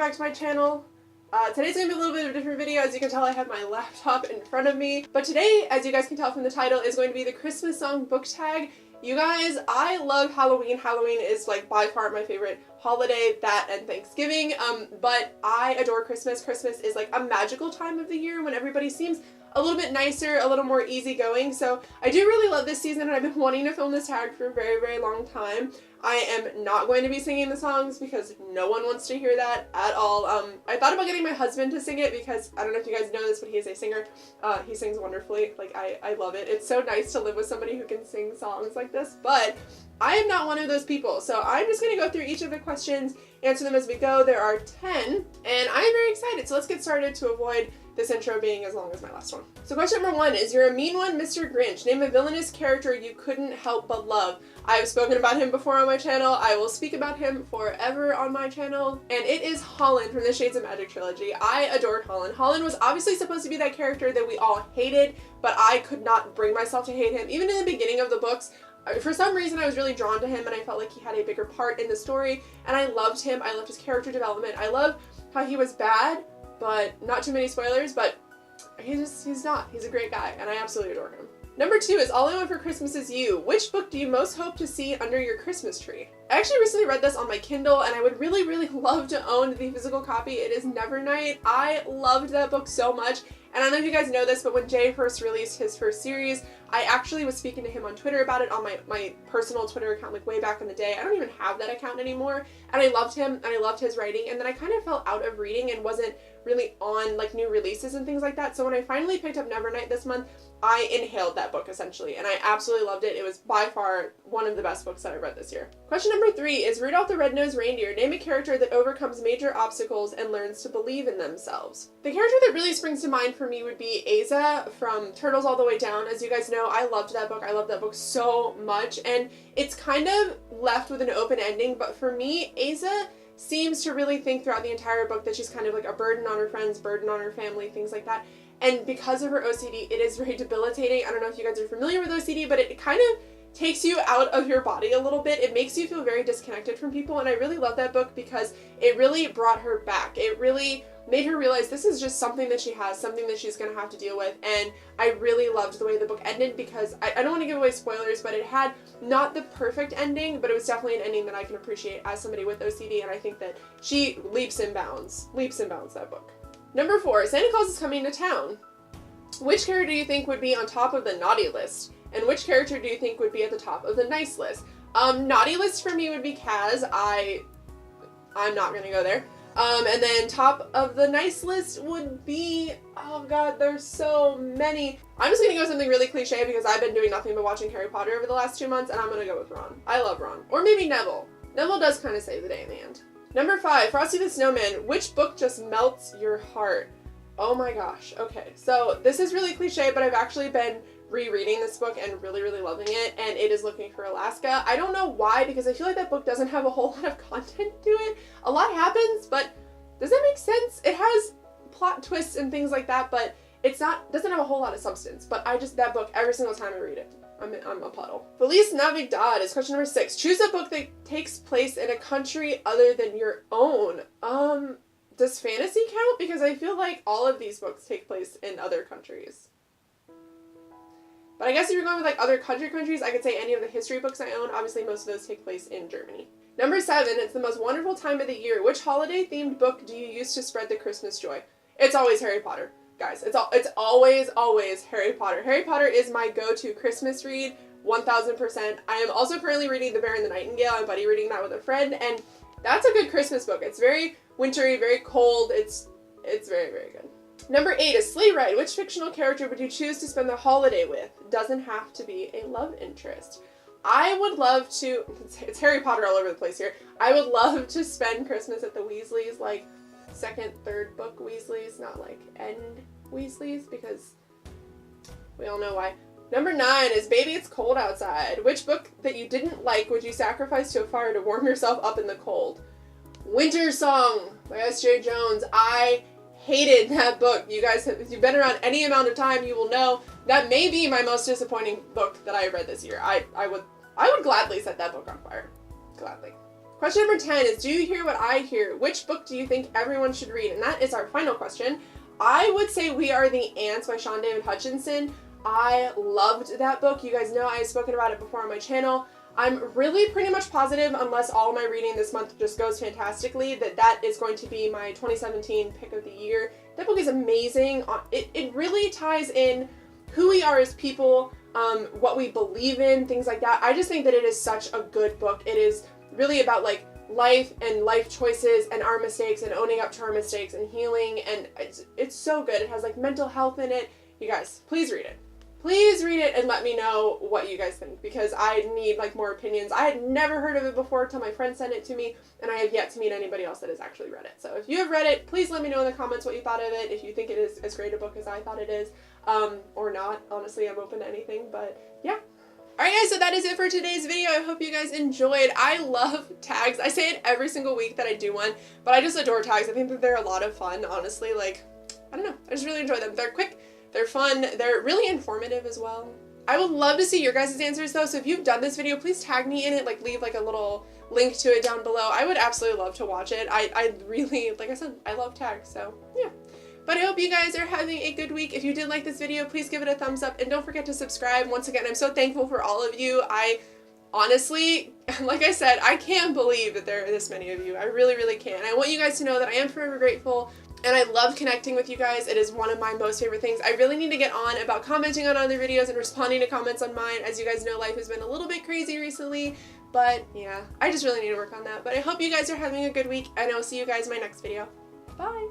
back to my channel. Today's going to be a little bit of a different video. As you can tell, I have my laptop in front of me. But today, as you guys can tell from the title, is going to be the Christmas song book tag. You guys, I love Halloween. Halloween is like by far my favorite holiday, that and Thanksgiving. But I adore Christmas. Christmas is like a magical time of the year when everybody seems a little bit nicer, a little more easygoing. So I do really love this season, and I've been wanting to film this tag for a very, very long time. I am not going to be singing the songs because no one wants to hear that at all. I thought about getting my husband to sing it because I don't know if you guys know this, but he is a singer. He sings wonderfully. Like, I love it. It's so nice to live with somebody who can sing songs like this, but I am not one of those people. So I'm just going to go through each of the questions, answer them as we go. There are 10, and I am very excited. So let's get started to avoid this intro being as long as my last one. So question number 1 is, you're a mean one, Mr. Grinch. Name a villainous character you couldn't help but love. I've spoken about him before on my channel. I will speak about him forever on my channel. And it is Holland from the Shades of Magic trilogy. I adored Holland. Holland was obviously supposed to be that character that we all hated, but I could not bring myself to hate him. Even in the beginning of the books, for some reason I was really drawn to him, and I felt like he had a bigger part in the story, and I loved him. I loved his character development. I love how he was bad, but not too many spoilers, but he's not. He's a great guy, and I absolutely adore him. Number 2 is All I Want for Christmas Is You. Which book do you most hope to see under your Christmas tree? I actually recently read this on my Kindle, and I would really, really love to own the physical copy. It is Nevernight. I loved that book so much, and I don't know if you guys know this, but when Jay first released his first series, I actually was speaking to him on Twitter about it on my personal Twitter account, like way back in the day. I don't even have that account anymore, and I loved him, and I loved his writing, and then I kind of fell out of reading and wasn't really on like new releases and things like that. So when I finally picked up Nevernight this month, I inhaled that book essentially, and I absolutely loved it. It was by far one of the best books that I read this year. Question number 3 is Rudolph the Red-Nosed Reindeer. Name a character that overcomes major obstacles and learns to believe in themselves. The character that really springs to mind for me would be Asa from Turtles All the Way Down. As you guys know, I loved that book. I loved that book so much, and it's kind of left with an open ending, but for me, Asa seems to really think throughout the entire book that she's kind of like a burden on her friends, burden on her family, things like that. And because of her OCD, it is very debilitating. I don't know if you guys are familiar with OCD, but it kind of takes you out of your body a little bit. It makes you feel very disconnected from people, and I really love that book because it really brought her back. It really made her realize this is just something that she has, something that she's going to have to deal with, and I really loved the way the book ended because I don't want to give away spoilers, but it had not the perfect ending, but it was definitely an ending that I can appreciate as somebody with OCD, and I think that she leaps and bounds that book. Number 4, Santa Claus is coming to town. Which character do you think would be on top of the naughty list? And which character do you think would be at the top of the nice list? Naughty list for me would be Kaz. I'm not gonna go there. And then top of the nice list would be, oh god, there's so many. I'm just gonna go with something really cliche because I've been doing nothing but watching Harry Potter over the last 2 months, and I'm gonna go with Ron. I love Ron. Or maybe Neville. Neville does kind of save the day in the end. Number 5, Frosty the Snowman. Which book just melts your heart? Oh my gosh. Okay, so this is really cliche, but I've actually been rereading this book and really, really loving it, and it is Looking for Alaska. I don't know why, because I feel like that book doesn't have a whole lot of content to it. A lot happens, but does that make sense? It has plot twists and things like that, but doesn't have a whole lot of substance. But that book, every single time I read it, I'm a puddle. Feliz Navidad is question number 6. Choose a book that takes place in a country other than your own. Does fantasy count? Because I feel like all of these books take place in other countries. But I guess if you're going with like other countries, I could say any of the history books I own. Obviously, most of those take place in Germany. Number 7, it's the most wonderful time of the year. Which holiday-themed book do you use to spread the Christmas joy? It's always Harry Potter. Guys, it's always Harry Potter. Harry Potter is my go-to Christmas read, 1000%. I am also currently reading The Bear and the Nightingale. I'm buddy reading that with a friend, and that's a good Christmas book. It's very wintry, very cold. It's very, very good. Number 8 is Sleigh Ride. Which fictional character would you choose to spend the holiday with? Doesn't have to be a love interest. I would love to, it's Harry Potter all over the place here. I would love to spend Christmas at the Weasleys, like 2nd, 3rd book Weasleys, not like end Weasleys, because we all know why. Number 9 is Baby It's Cold Outside. Which book that you didn't like would you sacrifice to a fire to warm yourself up in the cold? Winter Song by S.J. Jones. I hated that book. You guys, if you've been around any amount of time, you will know that may be my most disappointing book that I read this year. I would gladly set that book on fire. Gladly. Question number 10 is, do you hear what I hear? Which book do you think everyone should read? And that is our final question. I would say We Are the Ants by Sean David Hutchinson. I loved that book. You guys know I've spoken about it before on my channel. I'm really pretty much positive, unless all my reading this month just goes fantastically, that is going to be my 2017 pick of the year. That book is amazing. It really ties in who we are as people, what we believe in, things like that. I just think that it is such a good book. It is really about like life and life choices and our mistakes and owning up to our mistakes and healing, and it's so good. It has like mental health in it. You guys, please read it. Please read it and let me know what you guys think, because I need like more opinions. I had never heard of it before until my friend sent it to me, and I have yet to meet anybody else that has actually read it. So if you have read it, please let me know in the comments what you thought of it, if you think it is as great a book as I thought it is, or not. Honestly, I'm open to anything, but yeah. Alright guys, so that is it for today's video. I hope you guys enjoyed. I love tags. I say it every single week that I do one, but I just adore tags. I think that they're a lot of fun, honestly. Like, I don't know. I just really enjoy them. They're quick. They're fun. They're really informative as well. I would love to see your guys' answers though, so if you've done this video, please tag me in it, like leave like a little link to it down below. I would absolutely love to watch it. I really, like I said, I love tags, so yeah. But I hope you guys are having a good week. If you did like this video, please give it a thumbs up and don't forget to subscribe. Once again, I'm so thankful for all of you. I honestly, like I said, I can't believe that there are this many of you. I really, really can't. I want you guys to know that I am forever grateful. And I love connecting with you guys. It is one of my most favorite things. I really need to get on about commenting on other videos and responding to comments on mine. As you guys know, life has been a little bit crazy recently, but yeah, I just really need to work on that. But I hope you guys are having a good week, and I'll see you guys in my next video. Bye!